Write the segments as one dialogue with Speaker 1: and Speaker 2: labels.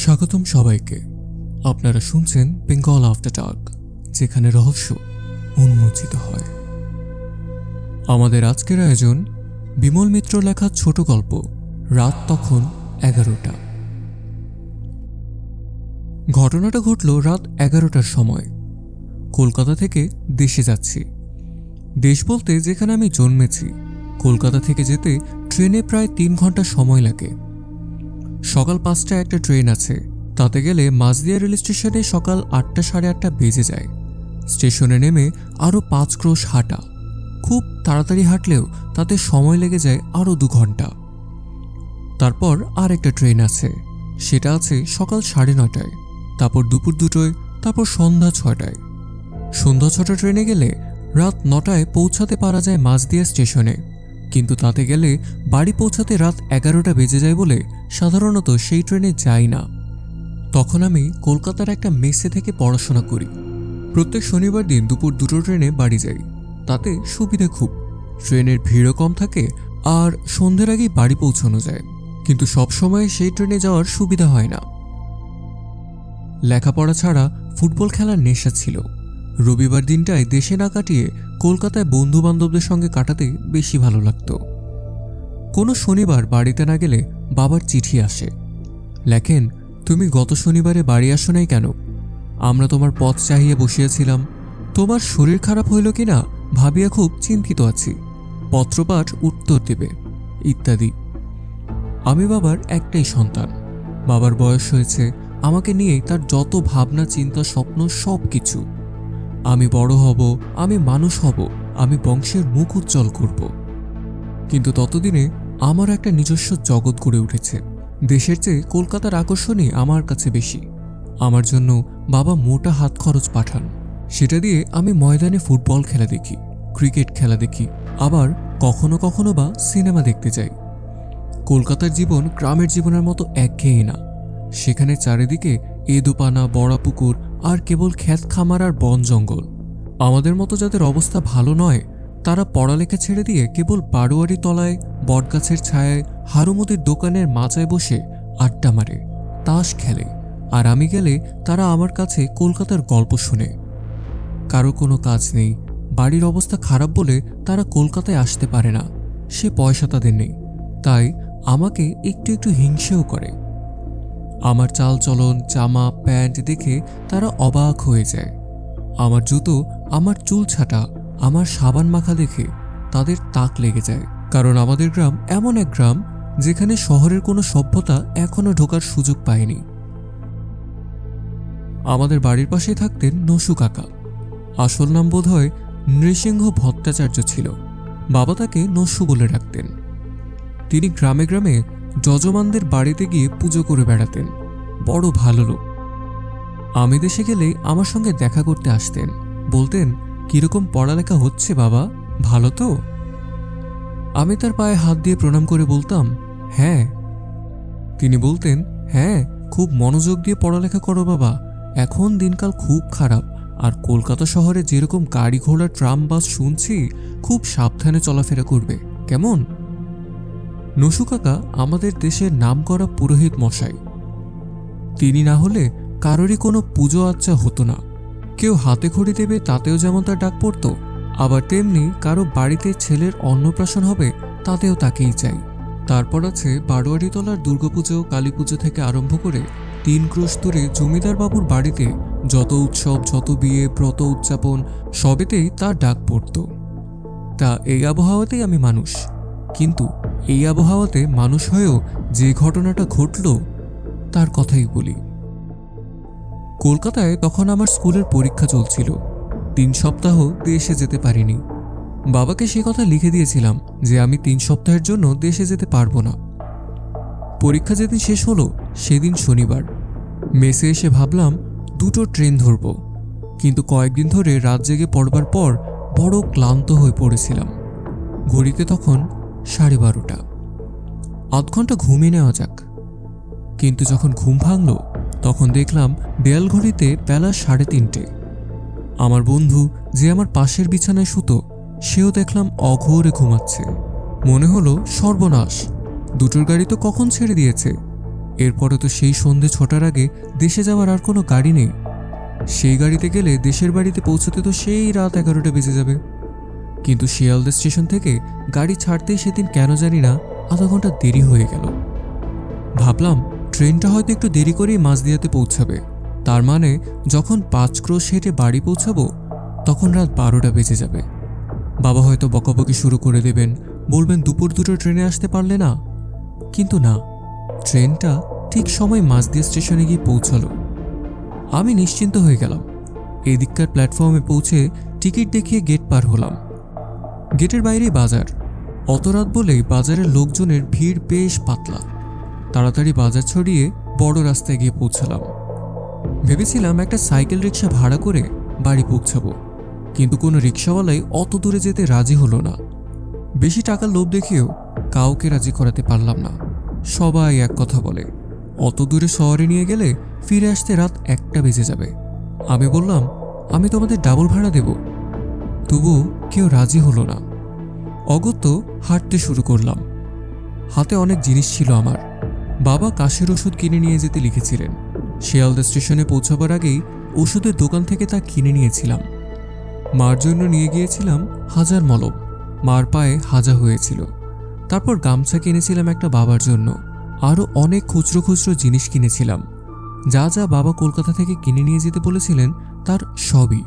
Speaker 1: স্বাগতম সবাইকে। আপনারা শুনছেন বেঙ্গল আফটার ডার্ক, যেখানে রহস্য উন্মোচিত হয়। আমাদের আজকের আয়োজন বিমল মিত্র লেখা ছোট গল্প রাত তখন 11টা। ঘটনাটা ঘটল রাত 11টার সময়। কলকাতা থেকে দেশে যাচ্ছি। দেশ বলতে যেখানে আমি জন্মেছি। কলকাতা থেকে যেতে ট্রেনে প্রায় 3 ঘন্টা সময় লাগে। সকাল 5টায় একটা ট্রেন আছে, তাতে গেলে মাঝদিয়া রেল স্টেশনে সকাল 8টা সাড়ে 8টা বেজে যায়। স্টেশনে নেমে আরও 5 ক্রোশ হাঁটা। খুব তাড়াতাড়ি হাঁটলেও তাতে সময় লেগে যায় আরও 2 ঘন্টা। তারপর আর একটা ট্রেন আছে, সেটা আছে সকাল 9:30টায়, তারপর দুপুর 2টোয়, তারপর সন্ধ্যা 6টায়। সন্ধ্যা 6টা ট্রেনে গেলে রাত 9টায় পৌঁছাতে পারা যায় মাঝদিয়া স্টেশনে, কিন্তু তাতে গেলে বাড়ি পৌঁছাতে রাত 11টা বেজে যায় বলে সাধারণত সেই ট্রেনে যাই না। তখন আমি কলকাতার একটা মেসে থেকে পড়াশোনা করি। প্রত্যেক শনিবার দিন দুপুর 2টো ট্রেনে বাড়ি যাই। তাতে সুবিধে খুব, ট্রেনের ভিড়ও কম থাকে আর সন্ধ্যের আগেই বাড়ি পৌঁছানো যায়। কিন্তু সব সময় সেই ট্রেনে যাওয়ার সুবিধা হয় না। লেখাপড়া ছাড়া ফুটবল খেলার নেশা ছিল। রবিবার দিনটায় দেশে না কাটিয়ে কলকাতায় বন্ধু বান্ধবদের সঙ্গে কাটাতে বেশি ভালো লাগতো। কোনো শনিবার বাড়িতে না গেলে বাবার চিঠি আসে। লেখেন, তুমি গত শনিবারে বাড়ি আসো নাই কেন? আমরা তোমার পথ চাহিয়ে বসিয়াছিলাম। তোমার শরীর খারাপ হইল কিনা ভাবিয়া খুব চিন্তিত আছি। পত্রপাঠ উত্তর দেবে, ইত্যাদি। আমি বাবার একটাই সন্তান। বাবার বয়স হয়েছে, আমাকে নিয়েই তার যত ভাবনা চিন্তা স্বপ্ন সব কিছু। আমি বড় হব, আমি মানুষ হব, আমি বংশের মুখ উজ্জ্বল করব। কিন্তু ততদিনে আমার একটা নিজস্ব জগৎ গড়ে উঠেছে। দেশের চেয়ে কলকাতার আকর্ষণই আমার কাছে বেশি। আমার জন্য বাবা মোটা হাত খরচ পাঠান। সেটা দিয়ে আমি ময়দানে ফুটবল খেলা দেখি, ক্রিকেট খেলা দেখি, আবার কখনো কখনো বা সিনেমা দেখতে যাই। কলকাতার জীবন গ্রামের জীবনের মতো একঘেয়ে না। সেখানে চারিদিকে এদোপানা, বড়া পুকুর আর কেবল ক্ষেত খামার আর বন জঙ্গল। আমাদের মতো যাদের অবস্থা ভালো নয়, তারা পড়ালেখা ছেড়ে দিয়ে কেবল বারোয়ারি তলায় বটগাছের ছায়ায় হারুমতির দোকানের মাচায় বসে আড্ডা মারে, তাস খেলে। আর আমি গেলে তারা আমার কাছে কলকাতার গল্প শুনে। কারো কোনো কাজ নেই, বাড়ির অবস্থা খারাপ বলে তারা কলকাতায় আসতে পারে না। সে পয়সা তাদের নেই, তাই আমাকে একটু একটু হিংসেও করে। আমার চালচলন, জামা প্যান্ট দেখে তারা অবাক হয়ে যায়। আমার জুতো, আমার চুল ছাটা, আমার সাবান মাখা দেখে তাদের তাক লেগে যায়। কারণ আমাদের গ্রাম এমন এক গ্রাম যেখানে শহরের কোনো সভ্যতা এখনো ঢোকার সুযোগ পায়নি। আমাদের বাড়ির পাশেই থাকতেন নসু কাকা। আসল নাম বোধহয় নৃসিংহ ভট্টাচার্য ছিল। বাবা তাকে নসু বলে ডাকতেন। তিনি গ্রামে গ্রামে যজমানদের বাড়িতে গিয়ে পুজো করে বেড়াতেন। বড় ভালো লোক। আমি দেশে গেলে আমার সঙ্গে দেখা করতে আসতেন। বলতেন, কিরকম পড়ালেখা হচ্ছে বাবা, ভালো তো? আমি তার পায়ে হাত দিয়ে প্রণাম করে বলতাম, হ্যাঁ। তিনি বলতেন, হ্যাঁ, খুব মনোযোগ দিয়ে পড়ালেখা করো বাবা, এখন দিনকাল খুব খারাপ। আর কলকাতা শহরে যেরকম গাড়ি ঘোড়া, ট্রাম, বাস শুনছি, খুব সাবধানে চলাফেরা করবে, কেমন? নসু কাকা আমাদের দেশের নামকরা পুরোহিত মশাই। তিনি না হলে কারোরই কোনো পুজো আচ্চা হতো না। কেউ হাতে খড়ি দেবে তাতেও যেমন তার ডাক পড়তো, আবার তেমনি কারো বাড়িতে ছেলের অন্নপ্রাশন হবে তাতেও তাকেই চাই। তারপর আছে বারোয়ারিতলার দুর্গাপুজো, কালী পুজো থেকে আরম্ভ করে 3 ক্রোশ দূরে জমিদার বাবুর বাড়িতে যত উৎসব, যত বিয়ে, ব্রত উদযাপন, সবেতেই তার ডাক পড়ত। তা এই আবহাওয়াতেই আমি মানুষ। কিন্তু এই আবহাওয়াতে মানুষ হয়েও যে ঘটনাটা ঘটল তার কথাই বলি। কলকাতায় তখন আমার স্কুলের পরীক্ষা চলছিল। 3 সপ্তাহ দেশে যেতে পারিনি। বাবাকে সে কথা লিখে দিয়েছিলাম যে আমি 3 সপ্তাহের জন্য দেশে যেতে পারবো না। পরীক্ষা যেদিন শেষ হলো সেদিন শনিবার। মেসে এসে ভাবলাম 2টো ট্রেন ধরব, কিন্তু কয়েকদিন ধরে রাত জেগে পড়বার পর বড় ক্লান্ত হয়ে পড়েছিলাম। ঘড়িতে তখন 12:30। আধ ঘন্টা ঘুমিয়ে নেওয়া যাক। কিন্তু যখন ঘুম ভাঙল তখন দেখলাম দেয়াল ঘড়িতে বেলা 3:30। আমার বন্ধু যে আমার পাশের বিছানায় শুতো, সেও দেখলাম অঘোরে ঘুমাচ্ছে। মনে হলো সর্বনাশ, 2টোর গাড়ি তো কখন ছেড়ে দিয়েছে। এরপরে তো সেই সন্ধে 6টার আগে দেশে যাওয়ার আর কোনো গাড়ি নেই। সেই গাড়িতে গেলে দেশের বাড়িতে পৌঁছতে তো সেই রাত 11টা বেজে যাবে। কিন্তু শিয়ালদা স্টেশন থেকে গাড়ি ছাড়তেই সেদিন কেন জানি না আধা ঘন্টা দেরি হয়ে গেল। ভাবলাম ট্রেনটা হয়তো একটু দেরি করেই মাঝদিয়াতে পৌঁছাবে, তার মানে যখন 5 ক্রোশ হেঁটে বাড়ি পৌঁছাবো তখন রাত 12টা বেজে যাবে। বাবা হয়তো বকাবকি শুরু করে দেবেন, বলবেন দুপুর 2টো ট্রেনে আসতে পারলে না। কিন্তু না, ট্রেনটা ঠিক সময় মাঝদিয়া স্টেশনে গিয়ে পৌঁছালো। আমি নিশ্চিন্ত হয়ে গেলাম। এদিককার প্ল্যাটফর্মে পৌঁছে টিকিট দেখিয়ে গেট পার হলাম। গেটের বাইরেই বাজার। অত রাত বলেই বাজারের লোকজনের ভিড় বেশ পাতলা। তাড়াতাড়ি বাজার ছড়িয়ে বড় রাস্তায় গিয়ে পৌঁছালাম। ভেবেছিলাম একটা সাইকেল রিক্সা ভাড়া করে বাড়ি পৌঁছাবো, কিন্তু কোনো রিক্সাওয়ালাই অত দূরে যেতে রাজি হলো না। বেশি টাকার লোভ দেখিয়েও কাউকে রাজি করাতে পারলাম না। সবাই এক কথা বলে, অত দূরে শহরে নিয়ে গেলে ফিরে আসতে রাত 1টা বেজে যাবে। আমি বললাম, আমি তোমাদের ডাবল ভাড়া দেব। তবু কেউ রাজি হলো না। অগত্য হাঁটতে শুরু করলাম। হাতে অনেক জিনিস ছিল আমার। বাবা কাশির ওষুধ কিনে নিয়ে যেতে লিখেছিলেন। শিয়ালদা স্টেশনে পৌঁছাবার আগেই ওষুধের দোকান থেকে তা কিনে নিয়েছিলাম। মার জন্য নিয়ে গিয়েছিলাম হাজার মলম, মার পায়ে হাজা হয়েছিল। তারপর গামছা কিনেছিলাম একটা বাবার জন্য। আরও অনেক খুচরো খুচরো জিনিস কিনেছিলাম। যা যা বাবা কলকাতা থেকে কিনে নিয়ে যেতে বলেছিলেন তার সবই।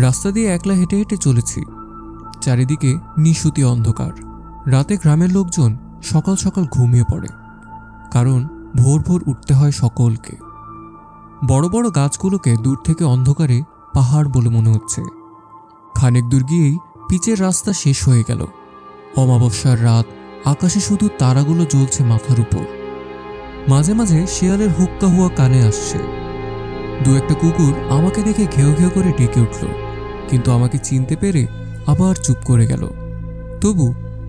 Speaker 1: রাস্তা দিয়ে একলা হেঁটে হেঁটে চলেছি। চারিদিকে নিশুতি অন্ধকার। রাতে গ্রামের লোকজন সকাল সকাল ঘুমিয়ে পড়ে, কারণ ভোর ভোর উঠতে হয় সকলকে। বড় বড় গাছগুলোকে দূর থেকে অন্ধকারে পাহাড় বলে মনে হচ্ছে। খানিক দূর গিয়েই পিচের রাস্তা শেষ হয়ে গেল। অমাবস্যার রাত, আকাশে শুধু তারাগুলো জ্বলছে মাথার উপর। মাঝে মাঝে শেয়ালের হুক্কা হুয়া কানে আসছে। দু একটা কুকুর আমাকে দেখে ঘেউ ঘেউ করে ডেকে উঠল, কিন্তু আমাকে চিনতে পেরে আবার চুপ করে গেল। তবু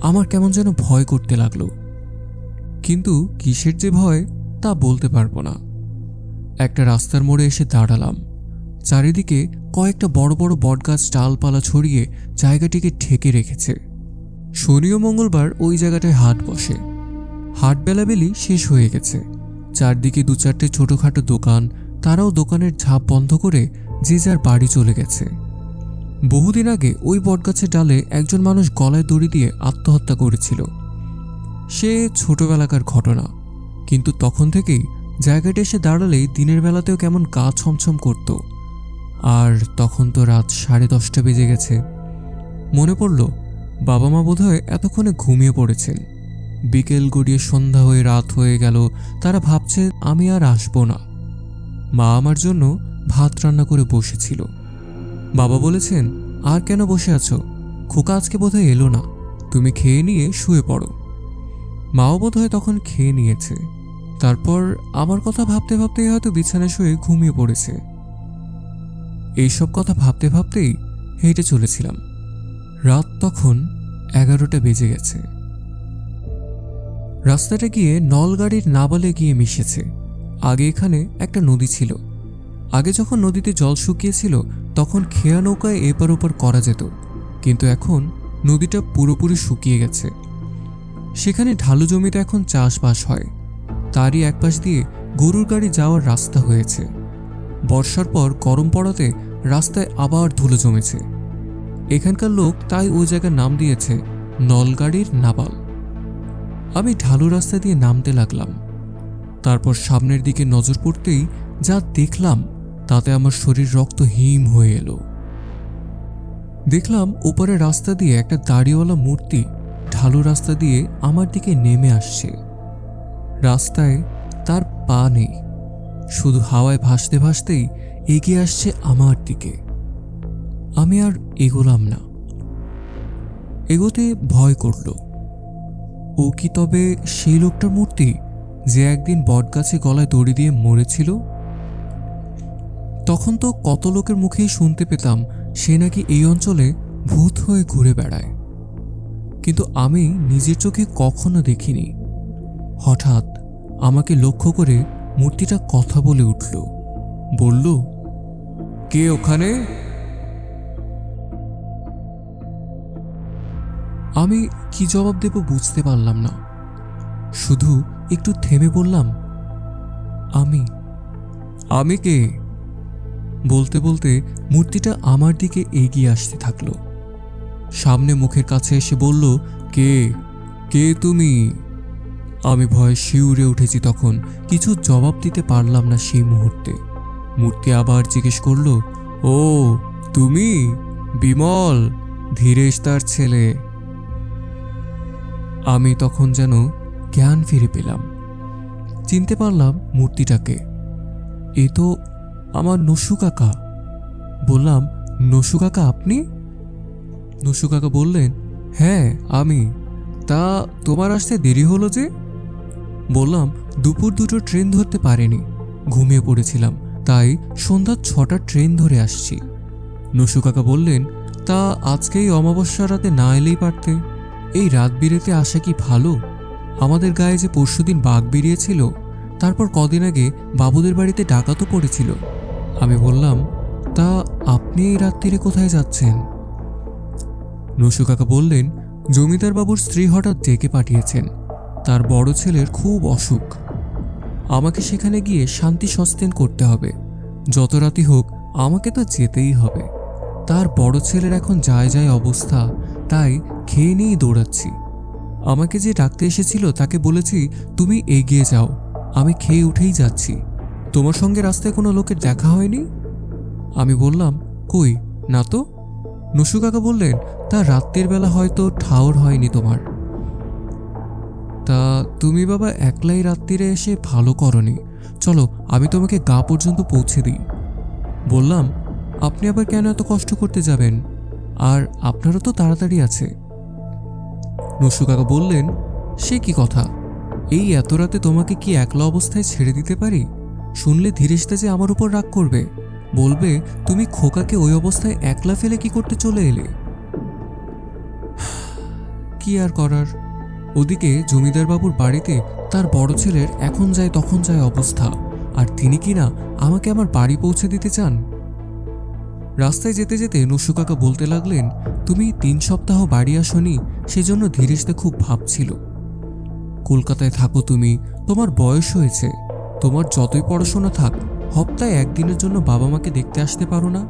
Speaker 1: আমার কেমন যেন ভয় করতে লাগলো, কিন্তু কিসের যে ভয় তা বলতে পারবো না। একটা রাস্তার মোড়ে এসে দাঁড়ালাম। চারিদিকে কয়েকটা বড় বড় বটগাছ ডালপালা ছড়িয়ে জায়গাটিকে ঢেকে রেখেছে। শনি ও মঙ্গলবার ওই জায়গাটায় হাট বসে। হাট বেলাবেলি শেষ হয়ে গেছে। চারদিকে 2-4টে ছোটখাটো দোকান, তারাও দোকানের ঝাঁপ বন্ধ করে যে যার বাড়ি চলে গেছে। বহুদিন আগে ওই বটগাছের ডালে একজন মানুষ গলায় দড়ি দিয়ে আত্মহত্যা করেছিল। সে ছোটবেলাকার ঘটনা, কিন্তু তখন থেকেই জায়গাটা এসে দাঁড়ালেই দিনের বেলাতেও কেমন গা ছমছম করত। আর তখন তো রাত 10:30 বেজে গেছে। মনে পড়ল বাবা মা বোধহয় এতক্ষণে ঘুমিয়ে পড়েছেন। বিকেল গড়িয়ে সন্ধ্যা হয়ে রাত হয়ে গেল। তারা ভাবছে আমি আর আসবো না। মা আমার জন্য ভাত রান্না করে বসেছিল। বাবা বলেছেন, আর কেন বসে আছো? খোকা আজকে বোধহয় এলো না, তুমি খেয়ে নিয়ে শুয়ে পড়ো। মাও বোধহয় তখন খেয়ে নিয়েছে। তারপর আমার কথা ভাবতে ভাবতেই হয়তো বিছানায় শুয়ে ঘুমিয়ে পড়েছে। এইসব কথা ভাবতে ভাবতেই হেঁটে চলেছিলাম। রাত তখন 11টা বেজে গেছে। রাস্তাটা গিয়ে নলগাড়ির নাবালে গিয়ে মিশেছে। আগে এখানে একটা নদী ছিল। আগে যখন নদীতে জল শুকিয়েছিল তখন খেয়া নৌকায় এপার ওপার করা যেত, কিন্তু এখন নদীটা পুরোপুরি শুকিয়ে গেছে। সেখানে ঢালু জমিতে এখন চাষবাস হয়। তারই একপাশ দিয়ে গরুর গাড়ি যাওয়ার রাস্তা হয়েছে। বর্ষার পর গরম পড়াতে রাস্তায় আবার ধুলো জমেছে। এখানকার লোক তাই ওই জায়গার নাম দিয়েছে নলগাড়ির নাবাল। আমি ঢালু রাস্তা দিয়ে নামতে লাগলাম। তারপর সামনের দিকে নজর পড়তেই যা দেখলাম তাতে আমার শরীর রক্ত হিম হয়ে এলো। দেখলাম ওপরের রাস্তা দিয়ে একটা দাড়িওয়ালা মূর্তি ঢালু রাস্তা দিয়ে আমার দিকে নেমে আসছে। রাস্তায় তার পা নেই, শুধু হাওয়ায় ভাসতে ভাসতেই এগিয়ে আসছে আমার দিকে। আমি আর এগোলাম না। এগোতে ভয় করল। ও কি তবে সেই লোকটার মূর্তি যে একদিন বটগাছে গলায় দড়ি দিয়ে মরেছিল? তখন তো কত লোকের মুখেই শুনতে পেতাম সে নাকি এই অঞ্চলে ভূত হয়ে ঘুরে বেড়ায়, কিন্তু আমি নিজের চোখে কখনো দেখিনি। হঠাৎ আমাকে লক্ষ্য করে মূর্তিটা কথা বলে উঠল, বলল, কে ওখানে? আমি কি জবাব দেব বুঝতে পারলাম না। শুধু একটু থেমে বললাম, আমি আমি কে? বলতে বলতে মূর্তিটা আমার দিকে এগিয়ে আসতে থাকলো। সামনে মুখের কাছে এসে বলল, কে কে তুমি? আমি ভয়ে শিউরে উঠেছি। তখন কিছু জবাব দিতে পারলাম না সেই মুহূর্তে। মূর্তি আবার জিজ্ঞেস করলো, ও তুমি বিমল, ধীরেশ তার ছেলে। আমি তখন যেন জ্ঞান ফিরে পেলাম। চিনতে পারলাম মূর্তিটাকে। এ তো আমার নসু কাকা। বললাম, নসু কাকা আপনি? নসু কাকা বললেন, হ্যাঁ আমি। তা তোমার আসতে দেরি হলো যে? বললাম, দুপুর দুটোর ট্রেন ধরতে পারিনি, ঘুমিয়ে পড়েছিলাম, তাই সন্ধ্যা 6টার ট্রেন ধরে আসছি। নসু কাকা বললেন, তা আজকেই অমাবস্যা রাতে না এলেই পারতে। এই রাত বিরেতে আসা কি ভালো? আমাদের গায়ে যে পরশুদিন বাঘ বেরিয়েছিল, তারপর কদিন আগে বাবুদের বাড়িতে ডাকাতও পড়েছিল। আমি বললাম, তা আপনি এই রাত্রিরে কোথায় যাচ্ছেন? নসু কাকা বললেন, জমিদার বাবুর স্ত্রী হঠাৎ ডেকে পাঠিয়েছেন, তার বড় ছেলের খুব অসুখ। আমাকে সেখানে গিয়ে শান্তি সস্তেন করতে হবে। যত রাতি হোক আমাকে তো যেতেই হবে। তার বড় ছেলের এখন যায় যায় অবস্থা, তাই খেয়ে নিয়েই দৌড়াচ্ছি। আমাকে যে ডাকতে এসেছিল তাকে বলেছি, তুমি এগিয়ে যাও, আমি খেয়ে উঠেই যাচ্ছি। তোমার সঙ্গে রাস্তায় কোনো লোকের দেখা হয়নি? আমি বললাম, কই না তো। নসু কাকা বললেন, তা রাত্রির বেলা হয়তো ঠাউর হয়নি তোমার। তা তুমি বাবা একলাই রাত্রিরে এসে ভালো করনি, চলো আমি তোমাকে গা পর্যন্ত পৌঁছে দিই। বললাম, আপনি আবার কেন এত কষ্ট করতে যাবেন? আর আপনারও তো তাড়াতাড়ি আছে। নসু কাকা বললেন, সে কি কথা? এই এত রাতে তোমাকে কি একলা অবস্থায় ছেড়ে দিতে পারি? শুনলে ধীরেশদা যে আমার উপর রাগ করবে, বলবে তুমি খোকাকে ওই অবস্থায় একলা ফেলে কি করতে চলে এলে। কি আর করার। ওদিকে জমিদার বাবুর বাড়িতে তার বড় ছেলের এখন যায় তখন যায় অবস্থা, আর তিনি কিনা আমাকে আমার বাড়ি পৌঁছে দিতে চান। রাস্তায় যেতে যেতে নসু কাকা বলতে লাগলেন, তুমি 3 সপ্তাহ বাড়ি আসনি, সেজন্য ধীরেশদা খুব ভাবছিল। কলকাতায় থাকো তুমি, তোমার বয়স হয়েছে, তোমার যতই পড়াশোনা থাক, সপ্তাহে একদিনের জন্য বাবা মাকে দেখতে আসতে পারো না?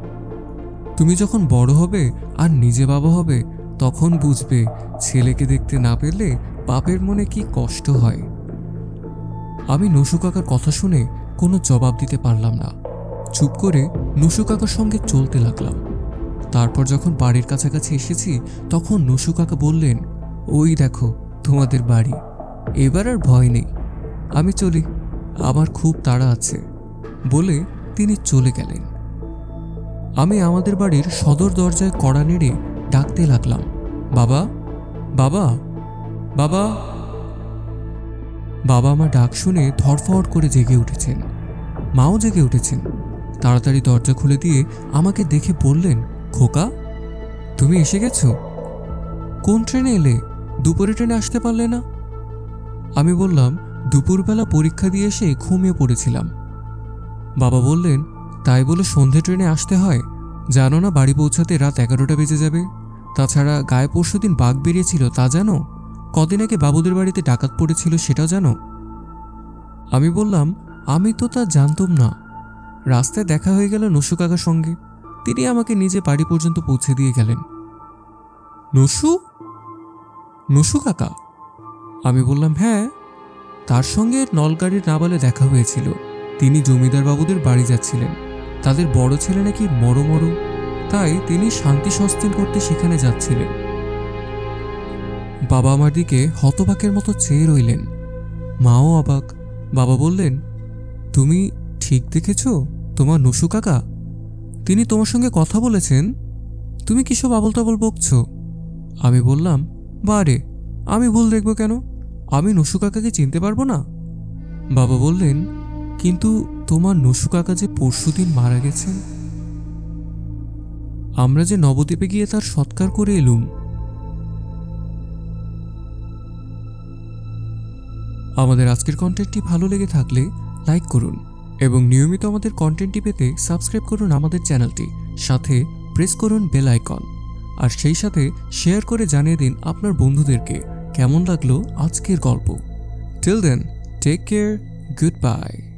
Speaker 1: তুমি যখন বড় হবে আর নিজে বাবা হবে, তখন বুঝবে ছেলেকে দেখতে না পেলে বাপের মনে কি কষ্ট হয়। আমি নসু কাকার কথা শুনে কোনো জবাব দিতে পারলাম না। চুপ করে নসু কাকার সঙ্গে চলতে লাগলাম। তারপর যখন বাড়ির কাছাকাছি এসেছি, তখন নসু কাকা বললেন, ওই দেখো তোমাদের বাড়ি, এবার আর ভয় নেই, আমি চলি, আমার খুব তাড়া আছে, বলে তিনি চলে গেলেন। আমি আমাদের বাড়ির সদর দরজায় কড়া নেড়ে ডাকতে লাগলাম, বাবা বাবা বাবা। বাবা আমার ডাক শুনে ধড়ফড় করে জেগে উঠেছেন, মাও জেগে উঠেছেন। তাড়াতাড়ি দরজা খুলে দিয়ে আমাকে দেখে বললেন, খোকা তুমি এসে গেছো? কোন ট্রেনে এলে? দুপুরে ট্রেনে আসতে পারলে না? আমি বললাম, দুপুরবেলা পরীক্ষা দিয়ে এসে ঘুমিয়ে পড়েছিলাম। বাবা বললেন, তাই বলে সন্ধে ট্রেনে আসতে হয়? জানো না বাড়ি পৌঁছাতে রাত 11টা বেজে যাবে? তাছাড়া গায়ে পরশুদিন বাঘ বেরিয়েছিল তা জানো? কদিন আগে বাবুদের বাড়িতে ডাকাত পড়েছিল সেটাও জানো? আমি বললাম, আমি তো তা জানতাম না। রাস্তায় দেখা হয়ে গেল নসু কাকার সঙ্গে, তিনি আমাকে নিজে বাড়ি পর্যন্ত পৌঁছে দিয়ে গেলেন। নসু? নসু কাকা? আমি বললাম, হ্যাঁ, তার সঙ্গে নলগাড়ির নাবালে দেখা হয়েছিল। তিনি জমিদার বাবুদের বাড়ি যাচ্ছিলেন, তাদের বড় ছেলে নাকি মরো, তাই তিনি শান্তি সস্তেন করতে সেখানে যাচ্ছিলেন। বাবা আমার দিকে হতবাকের মতো চেয়ে রইলেন, মাও অবাক। বাবা বললেন, তুমি ঠিক দেখেছ তোমার নসু কাকা? তিনি তোমার সঙ্গে কথা বলেছেন? তুমি কিসব আবল তাবল বকছ? আমি বললাম, বারে, আমি ভুল দেখব কেন? আমি নসু কাকাকে চিনতে পারবো না? বাবা বললেন, কিন্তু তোমার নসু কাকা যে পরশুদিন মারা গেছেন, আমরা যে নবদ্বীপে গিয়ে তার সৎকার করে এলুম। আমাদের আজকের কন্টেন্টটি ভালো লেগে থাকলে লাইক করুন এবং নিয়মিত আমাদের কন্টেন্টটি পেতে সাবস্ক্রাইব করুন আমাদের চ্যানেলটি, সাথে প্রেস করুন বেল আইকন, আর সেই সাথে শেয়ার করে জানিয়ে দিন আপনার বন্ধুদেরকে কেমন লাগলো আজকের গল্প। Till then, take care, goodbye.